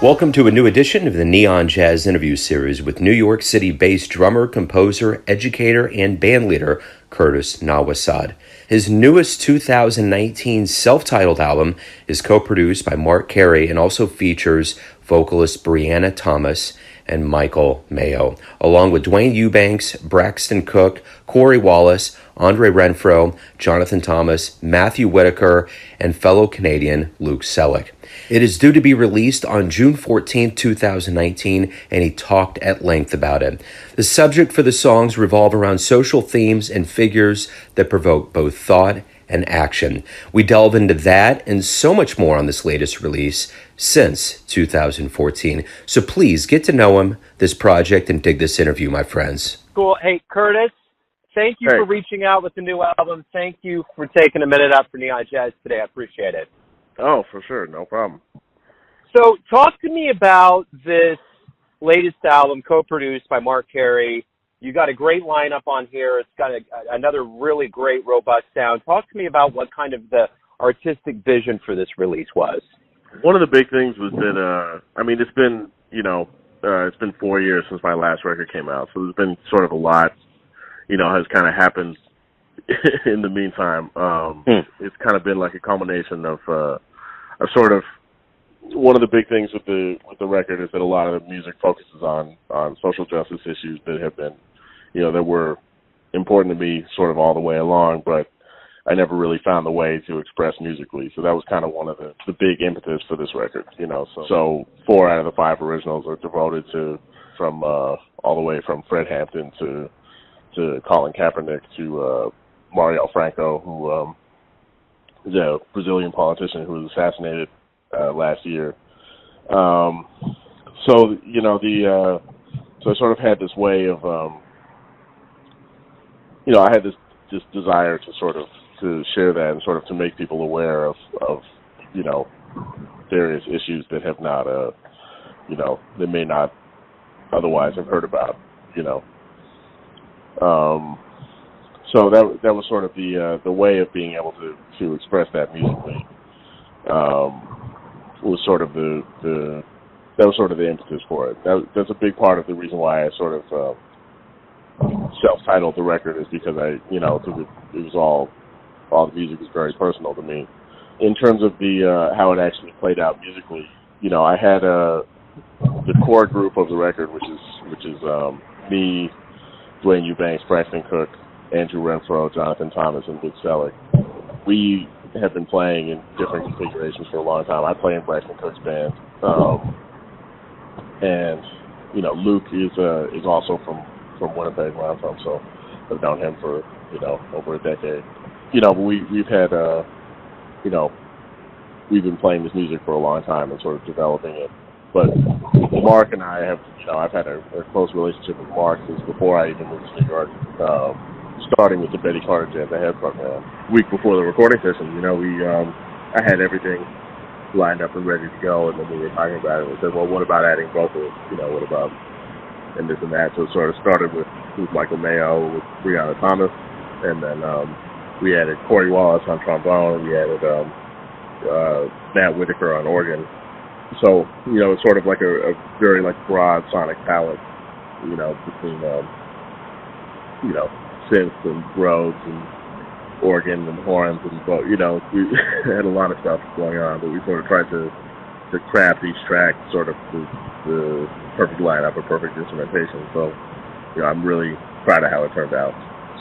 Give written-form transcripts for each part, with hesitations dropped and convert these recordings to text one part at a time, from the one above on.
Welcome to a new edition of the Neon Jazz interview series with New York City Based drummer, composer, educator, and bandleader Curtis Nowosad. His newest 2019 self-titled album is co-produced by Marc Cary and also features vocalists Brianna Thomas and Michael Mayo, along with Duane Eubanks, Braxton Cook, Corey Wallace, Andre Renfroe, Jonathan Thomas, Matthew Whitaker, and fellow Canadian Luke Sellick. It is due to be released on June 14, 2019, and he talked at length about it. The subject for the songs revolve around social themes and figures that provoke both thought and action. We delve into that and so much more on this latest release since 2014. So please get to know him, this project, and dig this interview, my friends. Cool. Hey, Curtis, thank you for reaching out with the new album. Thank you for taking a minute up for Neon Jazz today. I appreciate it. Oh, for sure. No problem. So talk to me about this latest album co-produced by Marc Cary. You got a great lineup on here. It's got another really great, robust sound. Talk to me about what kind of the artistic vision for this release was. One of the big things was that, it's been, it's been 4 years since my last record came out. So there's been sort of a lot, has kind of happened in the meantime. It's kind of been like a culmination of sort of, one of the big things with the record is that a lot of the music focuses on social justice issues that have been, that were important to me sort of all the way along, but I never really found the way to express musically. So that was kind of one of the big impetus for this record, So 4 out of the 5 originals are devoted to, from all the way from Fred Hampton to Colin Kaepernick to Mario Franco, who is a Brazilian politician who was assassinated last year. So I sort of had this way of, I had this desire to sort of to share that and sort of to make people aware of various issues that have not, they may not otherwise have heard about, So that was sort of the way of being able to express that musically. Was sort of that was sort of the impetus for it. That's a big part of the reason why I sort of self-titled the record, is because it was all the music was very personal to me. In terms of the how it actually played out musically, I had the core group of the record, which is me, Duane Eubanks, Braxton Cook, Andrew Renfroe, Jonathan Thomas, and Luke Sellick. We have been playing in different configurations for a long time. I play in Braxton Cook's band, and Luke is also from Winnipeg, where I'm from, so I've known him for over a decade. But we've had we've been playing this music for a long time and sort of developing it. But Marc and I have, I've had a close relationship with Marc since before I even moved to New York. Starting with the Betty Carter Jazz Ahead program. Week before the recording session, I had everything lined up and ready to go, and then we were talking about it and we said, well, what about adding vocals? What about and this and that? So it sort of started with Michael Mayo, with Brianna Thomas, and then we added Corey Wallace on trombone, and we added Matt Whitaker on organ. So, it's sort of like a very broad sonic palette, between synths and Rhodes and organ and horns and we had a lot of stuff going on, but we sort of tried to craft each track sort of the perfect lineup or perfect instrumentation. So, I'm really proud of how it turned out.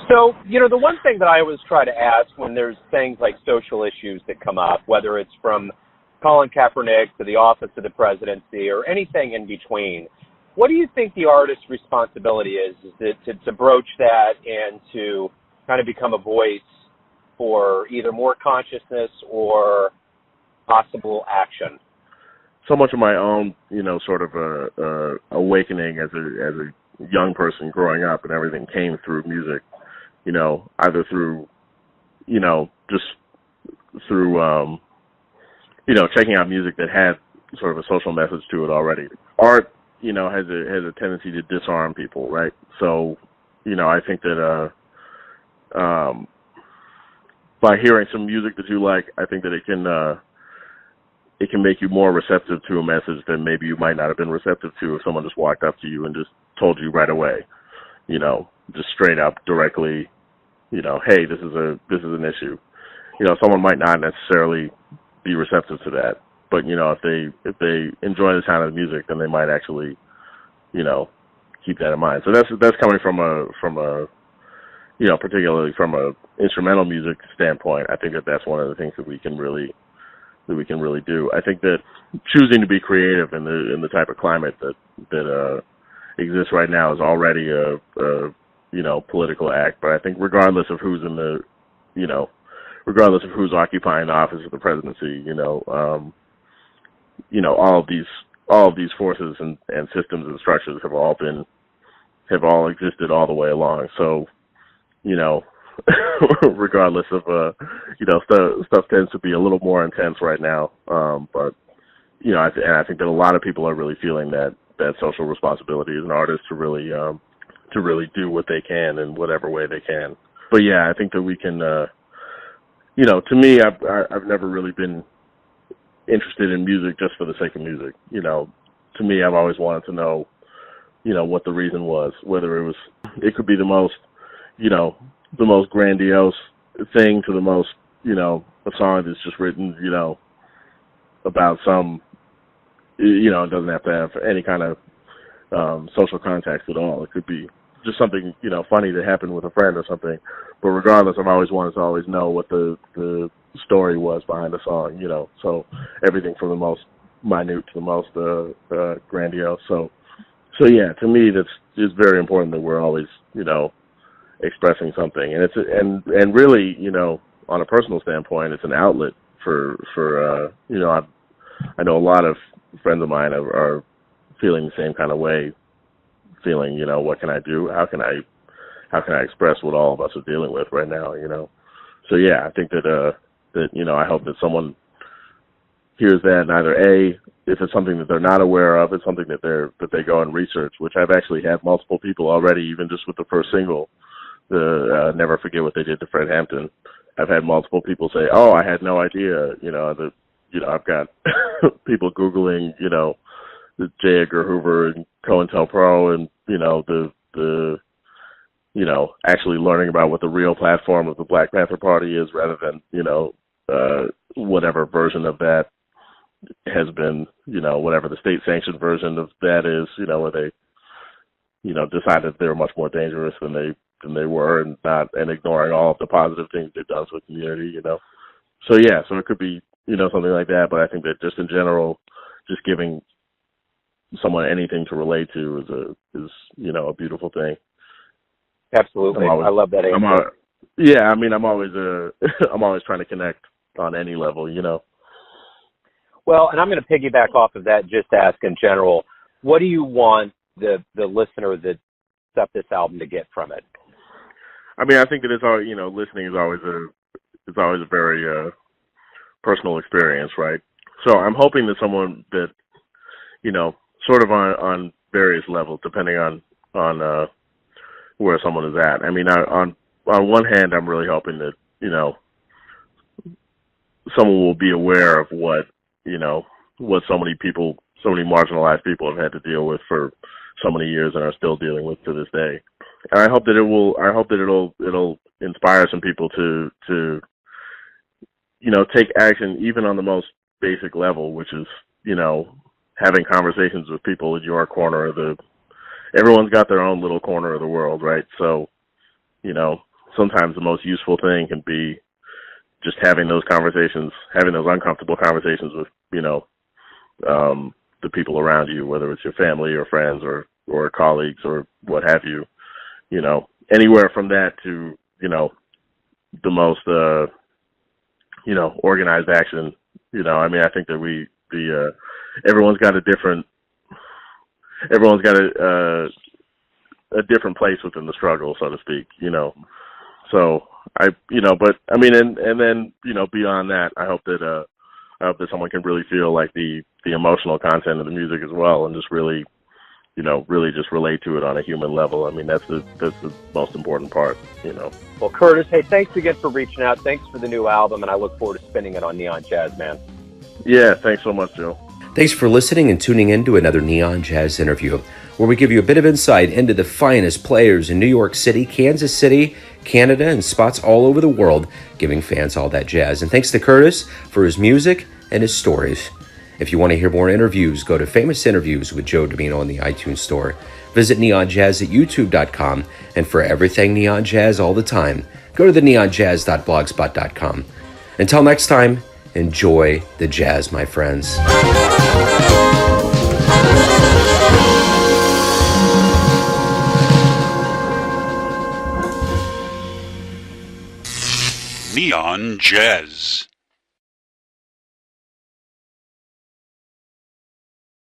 So, the one thing that I always try to ask when there's things like social issues that come up, whether it's from Colin Kaepernick to the office of the presidency or anything in between, what do you think the artist's responsibility is? Is it to broach that and to kind of become a voice for either more consciousness or possible action? So much of my own, sort of awakening as a young person growing up and everything came through music, either through, just through, checking out music that had sort of a social message to it already. Art has a tendency to disarm people, right? So, I think that by hearing some music that you like, I think that it can make you more receptive to a message than maybe you might not have been receptive to if someone just walked up to you and just told you right away, just straight up directly, hey, this is an issue. Someone might not necessarily be receptive to that, but if they enjoy the sound of the music, then they might actually, keep that in mind. So that's coming from a particularly from a instrumental music standpoint. I think that that's one of the things that we can really do. I think that choosing to be creative in the type of climate that exists right now is already a political act. But I think regardless of who's regardless of who's occupying the office of the presidency, all of these forces and systems and structures have all existed all the way along. So, regardless of stuff tends to be a little more intense right now. But I think that a lot of people are really feeling that social responsibility as an artist to really do what they can in whatever way they can. But yeah, I think that we can. To me, I've never really been interested in music just for the sake of music. To me, I've always wanted to know, what the reason was, whether it could be the most grandiose thing to the most, a song that's just written, about some, it doesn't have to have any kind of social context at all. It could be just something, funny that happened with a friend or something. But regardless, I've always wanted to always know what the story was behind the song, so everything from the most minute to the most grandiose. So yeah, to me, it's very important that we're always, expressing something, and and really, on a personal standpoint, it's an outlet for I know a lot of friends of mine are feeling the same kind of way, feeling, what can I do? How can I express what all of us are dealing with right now? So yeah, I think that I hope that someone hears that, and either if it's something that they're not aware of, it's something that they go and research, which I've actually had multiple people already, even just with the first single, the Never Forget What They Did to Fred Hampton. I've had multiple people say, "Oh, I had no idea," that I've got people Googling, the J. Edgar Hoover and COINTELPRO, and the actually learning about what the real platform of the Black Panther Party is, rather than whatever version of that has been, whatever the state-sanctioned version of that is, where they, decided they were much more dangerous than they were, and ignoring all of the positive things they've done for the community, So yeah, so it could be, something like that. But I think that just in general, just giving someone anything to relate to is a beautiful thing. Absolutely, I love that answer. I'm always I'm always trying to connect on any level, Well, and I'm going to piggyback off of that, just to ask in general, what do you want the listener that accepts this album to get from it? I mean, I think that it's all, listening is always a very personal experience, right? So I'm hoping that someone that, sort of on various levels, depending on where someone is at. I mean, on one hand, I'm really hoping that, someone will be aware of what so many marginalized people have had to deal with for so many years and are still dealing with to this day. And I hope that it'll inspire some people to take action even on the most basic level, which is, having conversations with people in your corner of everyone's got their own little corner of the world, right? So, sometimes the most useful thing can be just having those conversations, having those uncomfortable conversations with, the people around you, whether it's your family or friends or colleagues or what have you, anywhere from that to, the most, organized action. I mean, I think that everyone's got a different place within the struggle, so to speak, So but I mean, and then, beyond that, I hope that someone can really feel like the emotional content of the music as well, and just really, really just relate to it on a human level. I mean, that's the most important part, Well, Curtis, hey, thanks again for reaching out. Thanks for the new album, and I look forward to spinning it on Neon Jazz, man. Yeah, thanks so much, Joe. Thanks for listening and tuning in to another Neon Jazz interview, where we give you a bit of insight into the finest players in New York City, Kansas City, Canada, and spots all over the world, giving fans all that jazz. And thanks to Curtis for his music and his stories. If you want to hear more interviews, go to Famous Interviews with Joe Domino in the iTunes Store. Visit neonjazz at youtube.com. And for everything Neon Jazz all the time, go to the neonjazz.blogspot.com. Until next time, enjoy the jazz, my friends. Neon Jazz.